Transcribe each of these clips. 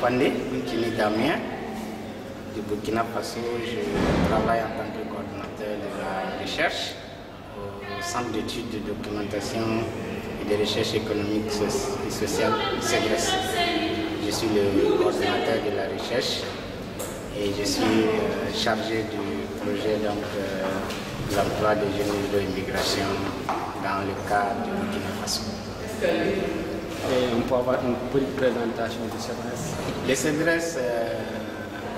Pandé, Bounkini Damien, du Burkina Faso. Je travaille en tant que coordinateur de la recherche au Centre d'études de documentation et de recherche économique et sociale CEDRES. Je suis le coordinateur de la recherche et je suis chargé du projet de l'emploi des jeunes de l'immigration dans le cadre du Burkina Faso. Et on peut avoir une petite présentation du CEDRES. Le CEDRES,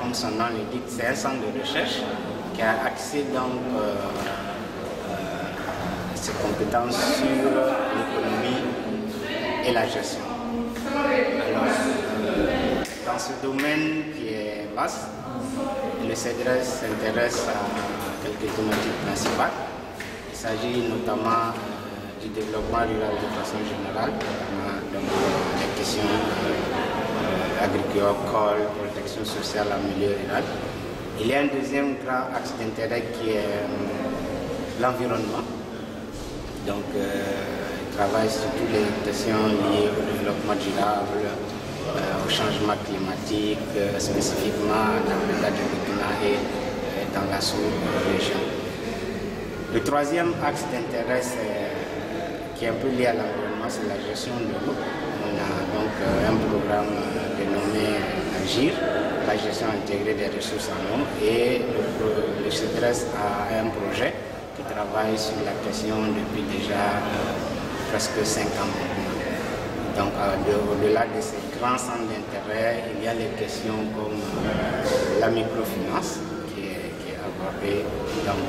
comme son nom l'indique, c'est un centre de recherche qui a axé donc ses compétences sur l'économie et la gestion. Alors, dans ce domaine qui est vaste, le CEDRES s'intéresse à quelques thématiques principales. Il s'agit notamment du développement rural de façon générale, donc les questions agricoles, protection sociale en milieu rural. Il y a un deuxième grand axe d'intérêt qui est l'environnement. Donc, il travaille sur toutes les questions liées au développement durable, au changement climatique, spécifiquement dans le cadre du Burkina et dans la sous-région. Le troisième axe d'intérêt, qui est un peu lié à l'environnement, c'est la gestion de l'eau. On a donc un programme dénommé AGIR, la gestion intégrée des ressources en eau, et le CEDRES a un projet qui travaille sur la question depuis déjà presque 5 ans. Donc au-delà de ces grands centres d'intérêt, il y a les questions comme la microfinance qui est abordée donc,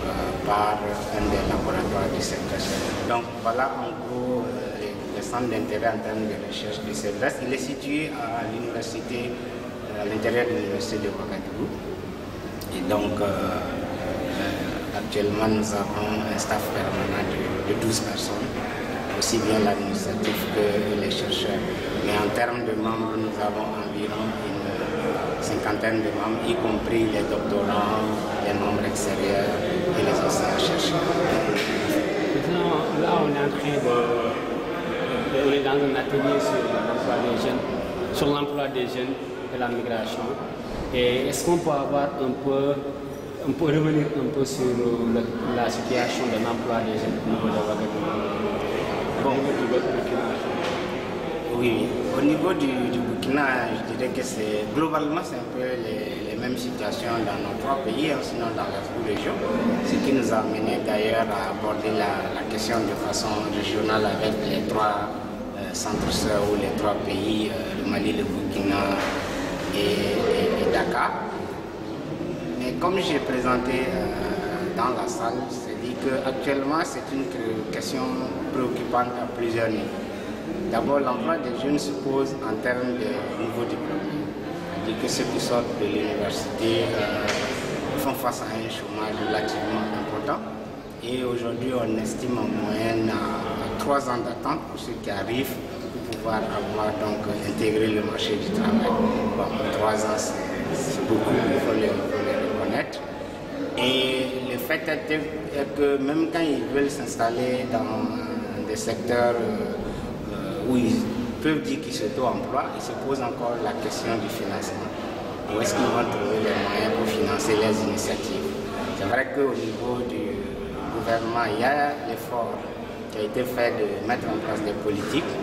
par un des laboratoires du CEDRES. Donc voilà en gros le centre d'intérêt en termes de recherche du CEDRES. Il est situé à l'université, à l'intérieur de l'université de Ouagadougou. Et donc actuellement nous avons un staff permanent de 12 personnes, aussi bien l'administratif que les chercheurs. Mais en termes de membres, nous avons environ une cinquantaine de membres, y compris les doctorants, les membres extérieurs et les enseignants-chercheurs. Maintenant, là, on est en train on est dans un atelier sur l'emploi des jeunes et la migration. Et est-ce qu'on peut avoir on peut revenir un peu sur la situation de l'emploi des jeunes au niveau de Ouagadougou? Bon, oui, au niveau du Burkina, je dirais que globalement c'est un peu les mêmes situations dans nos 3 pays, sinon dans la sous-région, ce qui nous a amené d'ailleurs à aborder la question de façon régionale avec les 3 centres sœurs ou les 3 pays, le Mali, le Burkina et Dakar. Mais comme j'ai présenté dans la salle, c'est dit qu'actuellement c'est une question préoccupante à plusieurs niveaux. D'abord, l'emploi des jeunes se pose en termes de niveau diplôme. C'est-à-dire que ceux qui sortent de l'université font face à un chômage relativement important. Et aujourd'hui, on estime en moyenne à 3 ans d'attente pour ceux qui arrivent pour pouvoir avoir donc intégré le marché du travail. Bon, 3 ans, c'est beaucoup, il faut le reconnaître. Et le fait est que même quand ils veulent s'installer dans des secteurs où ils peuvent dire qu'ils s'auto-emploient, ils se posent encore la question du financement. Où est-ce qu'ils vont trouver les moyens pour financer les initiatives? C'est vrai qu'au niveau du gouvernement, il y a l'effort qui a été fait de mettre en place des politiques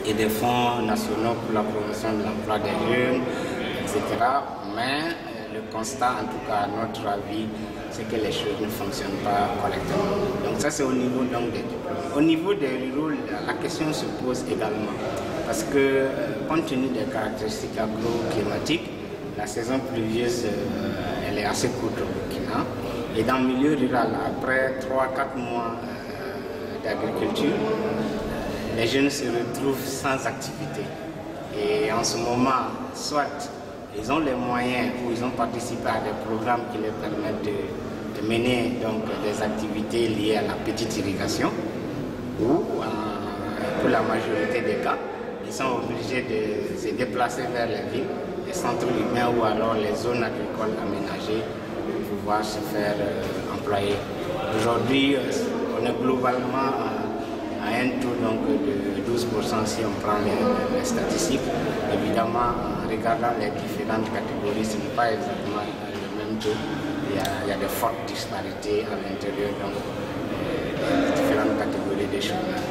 et des fonds nationaux pour la promotion de l'emploi des jeunes, etc. Mais le constat, en tout cas à notre avis, c'est que les choses ne fonctionnent pas correctement. Donc ça c'est au niveau donc, des diplômes. Au niveau des ruraux, la question se pose également. Parce que compte tenu des caractéristiques agro-climatiques, la saison pluvieuse elle est assez courte au Burkina. Et dans le milieu rural, après 3-4 mois d'agriculture, les jeunes se retrouvent sans activité. Et en ce moment, soit ils ont les moyens ou ils ont participé à des programmes qui leur permettent de mener donc, des activités liées à la petite irrigation, ou pour la majorité des cas, ils sont obligés de se déplacer vers les villes, les centres urbains ou alors les zones agricoles aménagées pour pouvoir se faire employer. Aujourd'hui, on est globalement à un taux donc, de 12% si on prend les statistiques. Évidemment, en regardant les différentes catégories, ce n'est pas exactement le même taux. Il y a de fortes disparités à l'intérieur des différentes catégories des chômeurs.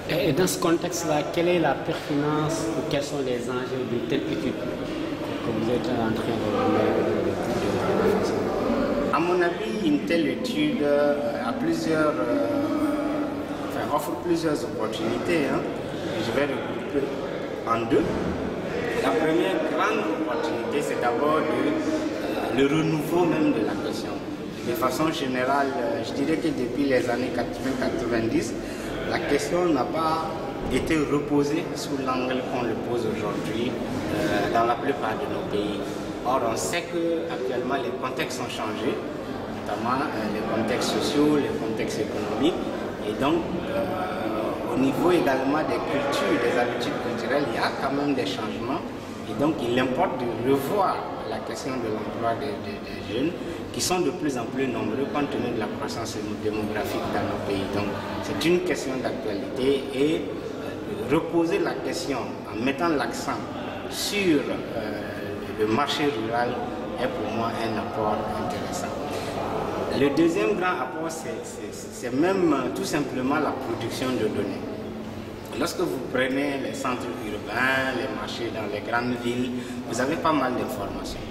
Et dans ce contexte-là, quelle est la pertinence ou quels sont les enjeux d'une telle étude que vous êtes en train de À mon avis, une telle étude offre plusieurs opportunités. Je vais regrouper en deux. La première grande opportunité, c'est d'abord le renouveau même de la question. De façon générale, je dirais que depuis les années 80-90, la question n'a pas été reposée sous l'angle qu'on le pose aujourd'hui dans la plupart de nos pays. Or, on sait qu'actuellement, les contextes ont changé, notamment les contextes sociaux, les contextes économiques. Et donc, au niveau également des cultures, des habitudes culturelles, il y a quand même des changements. Et donc, il importe de revoir la question de l'emploi des jeunes qui sont de plus en plus nombreux compte tenu de la croissance démographique dans nos pays. Donc, c'est une question d'actualité et reposer la question en mettant l'accent sur le marché rural est pour moi un apport intéressant. Le deuxième grand apport, c'est même tout simplement la production de données. Lorsque vous prenez les centres urbains, les marchés dans les grandes villes, vous avez pas mal d'informations.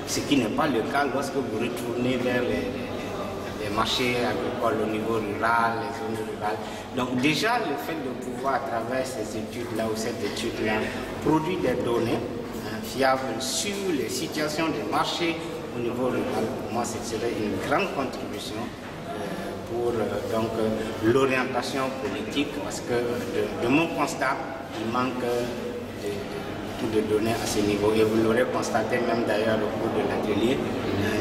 Ce qui n'est pas le cas lorsque vous retournez vers les marchés agricoles au niveau rural, les zones rurales. Donc déjà, le fait de pouvoir, à travers ces études-là ou cette étude-là, produire des données fiables sur les situations des marchés au niveau rural, pour moi, ce serait une grande contribution pour l'orientation politique, parce que de mon constat, il manque de données à ce niveau. Et vous l'aurez constaté même d'ailleurs au cours de l'atelier,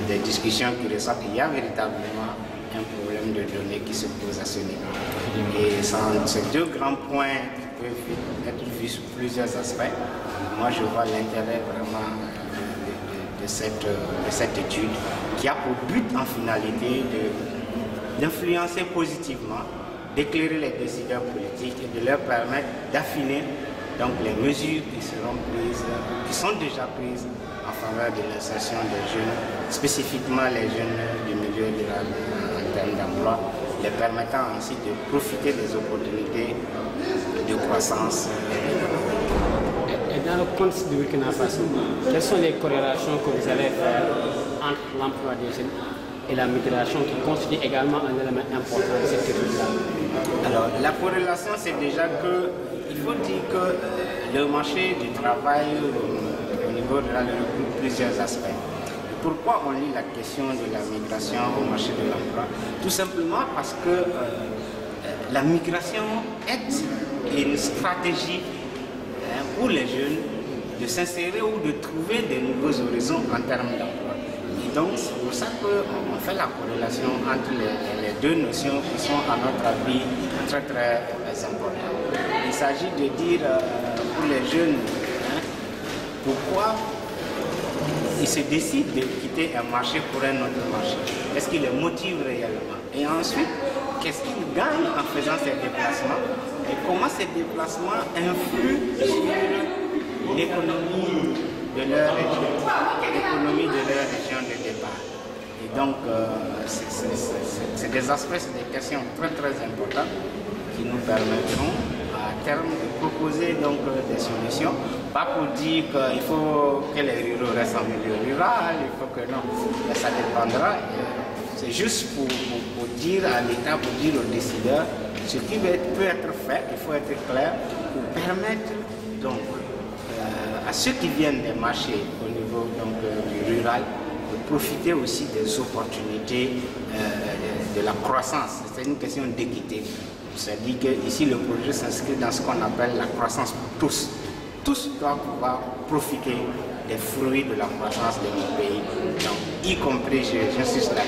des discussions qui ressortent, il y a véritablement un problème de données qui se pose à ce niveau. Et ces deux grands points qui peuvent être vus sous plusieurs aspects, moi je vois l'intérêt vraiment de cette étude qui a pour but en finalité d'influencer positivement, d'éclairer les décideurs politiques et de leur permettre d'affiner donc les mesures qui seront prises, qui sont déjà prises en faveur de l'insertion des jeunes, spécifiquement les jeunes du milieu rural en termes d'emploi, les permettant ainsi de profiter des opportunités de croissance. Et dans le contexte du Burkina Faso, quelles sont les corrélations que vous allez faire entre l'emploi des jeunes et la migration qui constitue également un élément important de cette étude-là? Alors, la corrélation, c'est déjà qu'il faut dire que le marché du travail au niveau rural regroupe plusieurs aspects. Pourquoi on lit la question de la migration au marché de l'emploi? Tout simplement parce que la migration est une stratégie pour les jeunes de s'insérer ou de trouver de nouveaux horizons en termes d'emploi. Et donc, c'est pour ça qu'on fait la corrélation entre les deux notions qui sont, à notre avis, très importantes. Il s'agit de dire pour les jeunes pourquoi ils se décident de quitter un marché pour un autre marché. Est-ce qu'ils les motivent réellement? Et ensuite, qu'est-ce qu'ils gagnent en faisant ces déplacements? Et comment ces déplacements influent sur l'économie de leur région, l'économie de leur région de départ. Et donc, c'est des aspects, c'est des questions très importantes qui nous permettront à terme de proposer donc des solutions, pas pour dire qu'il faut que les ruraux restent en milieu rural, il faut que non, mais ça dépendra. C'est juste pour dire à l'État, pour dire aux décideurs ce qui peut être fait, il faut être clair, pour permettre donc à ceux qui viennent des marchés au niveau donc, du rural de profiter aussi des opportunités de la croissance. C'est une question d'équité. C'est-à-dire qu'ici le projet s'inscrit dans ce qu'on appelle la croissance pour tous. Tous doivent pouvoir profiter des fruits de la croissance de nos pays, donc, y compris, j'insiste là,